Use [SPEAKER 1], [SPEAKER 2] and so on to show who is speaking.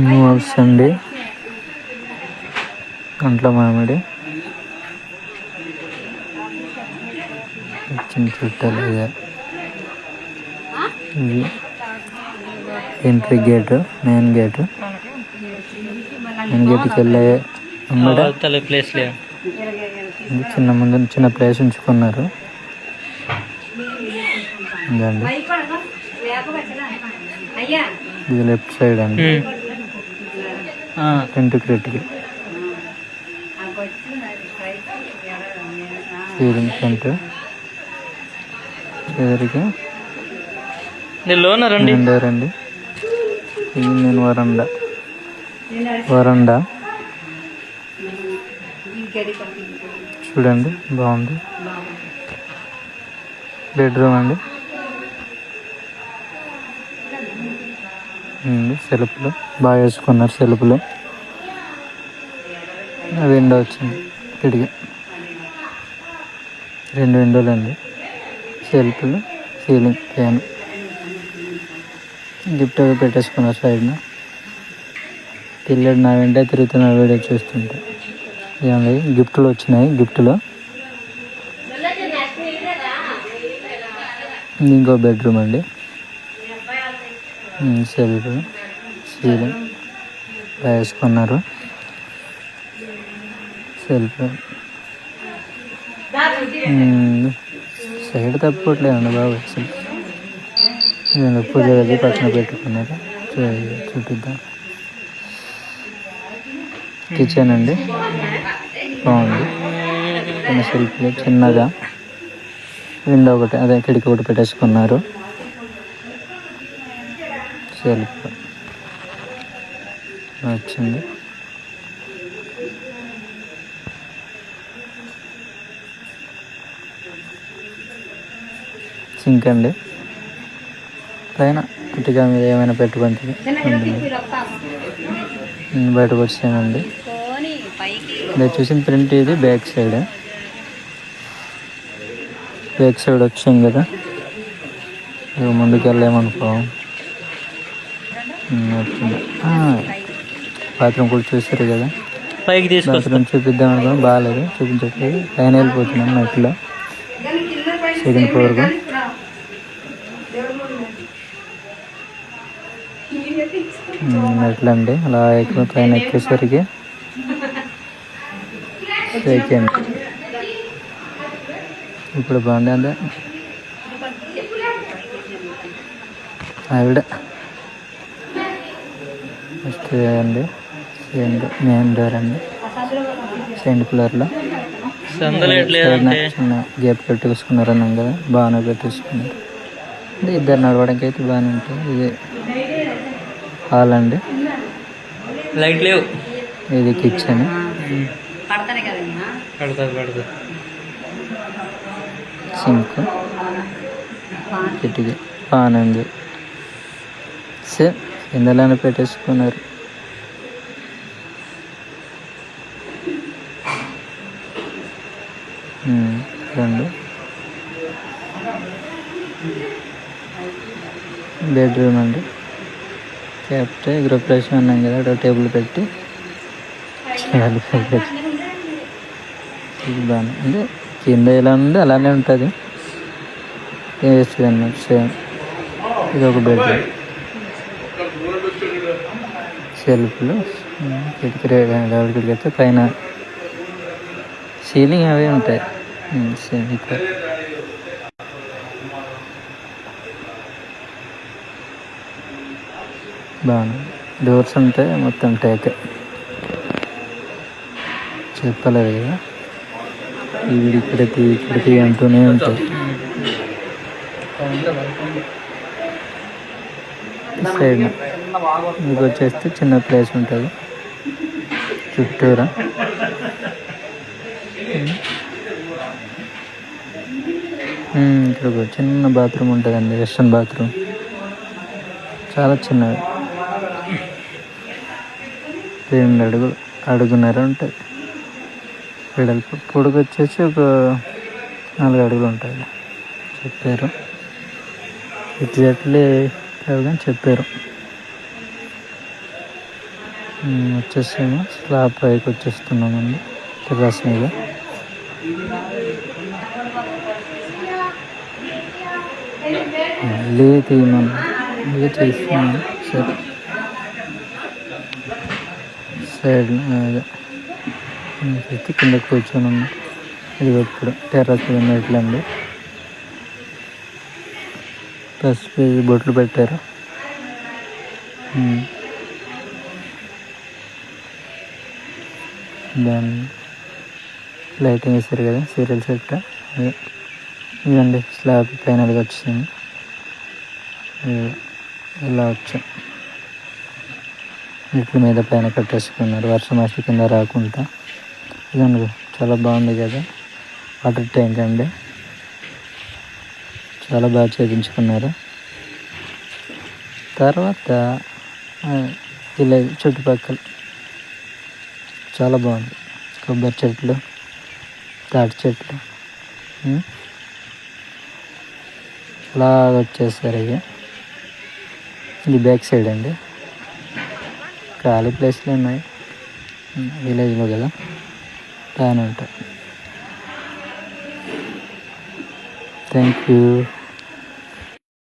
[SPEAKER 1] Moves అండి, కంట్ల మామిడి చిన్న చుట్టాలు. ఇది ఎంట్రీ గేటు, మెయిన్ గేటు. మెయిన్ గేట్కి వెళ్ళే
[SPEAKER 2] ప్లేస్ లేదు,
[SPEAKER 1] చిన్న ముందు చిన్న ప్లేస్ ఉంచుకున్నారు. ఇది లెఫ్ట్ సైడ్ అండి, టెంట్ క్రిటికల్ సీలింగ్ టెంట్. ఎదురుగా రండి, ఇది నేను వరండా చూడండి, బాగుంది. బెడ్రూమ్ అండి, సెల్ఫ్లు బాగా వేసుకున్నారు. సెల్ఫ్లు, విండో వచ్చింది, కిటికీ 2 విండోలు అండి, సెల్ఫ్లు, సీలింగ్ ఫ్యాన్. గిఫ్ట్ అవి పెట్టేసుకున్నారు సైడ్న. పిల్లడు నా వెంటే తిరుగుతున్న వీడియో చూస్తుంటే. ఏమండి గిఫ్ట్లు వచ్చినాయి. గిఫ్ట్లో ఇంకో బెడ్రూమ్ అండి, సెల్ఫ్, సీలింగ్ వేసుకున్నారు. సెల్ఫ్ సైడ్ తప్పుకోవట్లేదండి బాబు. పూజ గది పక్కన పెట్టుకున్నారు. చూపిద్దాం. కిచెన్ అండి, బాగుంది. చిన్న సెల్ఫ్లు, చిన్నగా విండో ఒకటి, అదే కిటికీ ఒకటి పెట్టేసుకున్నారు. సెల్ఫ్ వచ్చింది. సింక్ అండి, పైన కిటికీ మీద ఏమైనా పెట్టుకుంటుంది. బయటకు వచ్చానండి. నేను చూసిన ప్రింట్ ఇది బ్యాక్ సైడ్ వచ్చాం కదా, ముందుకు వెళ్ళామనుకో. బాత్రూమ్ కూడా చూస్తారు కదా,
[SPEAKER 2] పైకి
[SPEAKER 1] బాత్రూమ్ చూపిద్దాం అనుకో, బాగాలేదు చూపించట్లేదు. పైన వెళ్ళిపోతున్నాం మెట్లో, 2nd ఫ్లోర్కు. మెట్లండి, అలా పైన ఎక్కేసరికి సెకండ్. ఇప్పుడు బాగుంది. అంతే ఆవిడ ఫస్ట్ అండి, మెయిన్ డోర్ అండి, 2nd ఫ్లోర్లో. చిన్న గ్యాప్ పెట్టేసుకున్నారు అన్నాం కదా, బాగానే పెట్టేసుకున్నారు. అంటే ఇద్దరు నడవడానికి అయితే బాగానే ఉంటుంది. ఇది హాల్ అండి,
[SPEAKER 2] లైట్ లేవు.
[SPEAKER 1] ఇది కిచెన్, సింక్, కిటికీ, పాన్ ఉంది. సేమ్ ఇందులోనే పెట్టేసుకున్నారు. రెండు బెడ్రూమ్ అండి, క్యాప్టే గృహప్రవేశం అన్నాం కదా, టేబుల్ పెట్టి ఇది బాగానే అంటే కింద ఎలా ఉంది అలానే ఉంటుంది, వేస్తుంది అన్నమాట. సేమ్ ఇది ఒక బెడ్రూమ్. సెల్ఫ్లు, కిటికీ డబుల్ కిటికీ అయితే పైన సీలింగ్ అవే ఉంటాయి. సేమ్ ఇక్కడ బాగుంది. డోర్స్ ఉంటాయి మొత్తం టేక్, చెప్పలేదు కదా, ఇవి ఇక్కడికి అంటూనే ఉంటాయి. సైడ్ మీకు వచ్చేస్తే చిన్న ప్లేస్ ఉంటుంది చుట్టూరా. ఇక్కడ చిన్న బాత్రూమ్ ఉంటుందండి, వెస్ట్రన్ బాత్రూమ్, చాలా చిన్నది, 2 అడుగున్నర ఉంటుంది వెడల్పు. పొడుగు వచ్చేసి ఒక 4 అడుగులు ఉంటుంది చెప్పారు. ఇటు చెట్లే లేవు కానీ చెప్పారు. వచ్చేసాము, స్లాబ్ పైకి వచ్చేస్తున్నామండి టెర్రస్ మీద. మళ్ళీ తీయమని మళ్ళీ చేస్తున్నాను. సరే సైడ్ అయితే కింద కూర్చొని ఉన్నాం. ఇది ఇప్పుడు టెర్రస్ మీద మెట్లండి. పసుపు బొట్లు పెట్టారు. దాన్ని లైటింగ్ వేస్తారు కదా, సీరియల్ సెట్. ఇదండి స్లాబ్ ఫైనల్గా వచ్చింది. ఇలా వచ్చాం. ఇట్ల మీద పైన కట్టేసుకున్నారు వర్షం వస్తే కింద రాకుండా. ఇదండి చాలా బాగుంది కదా, వాటర్ ట్యాంక్ అండి. చాలా బాగా చేయించుకున్నారు. తర్వాత ఇలా చుట్టుపక్కల చాలా బాగుంది. కొబ్బరి చెట్లు, తాటి చెట్లు అలా వచ్చేసారు. ఇది బ్యాక్ సైడ్ అండి. ఖాళీ ప్లేస్లు ఉన్నాయి విలేజ్లో కదా, బాగానే ఉంటాయి. Thank you.